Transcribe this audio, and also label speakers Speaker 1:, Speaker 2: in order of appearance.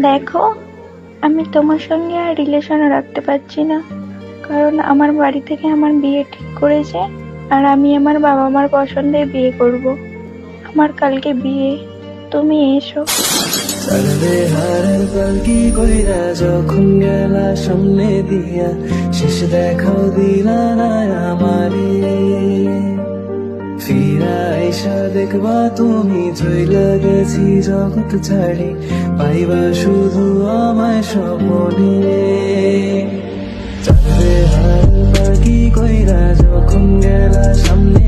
Speaker 1: দেখো, আমি তোমার সঙ্গে আর রিলেশনও রাখতে পারছি না, কারণ আমার বাড়ি থেকে আমার বিয়ে ঠিক করেছে। আর আমি আমার বাবা মার পছন্দে বিয়ে করব। আমার কালকে বিয়ে, তুমি এসো।
Speaker 2: চলবে হারের পালকি কইরা যখন গেলা সামনে দিয়া, শেষ দেখাও দিলা না আমারে। ফিরা আইসা দেখবা তুমি চইলা গেছি জগৎ ছাড়ি, পাইবা শুধু আমায় স্বপনে। চলবে হারের পালকি কইরা যখন গেলা সামনে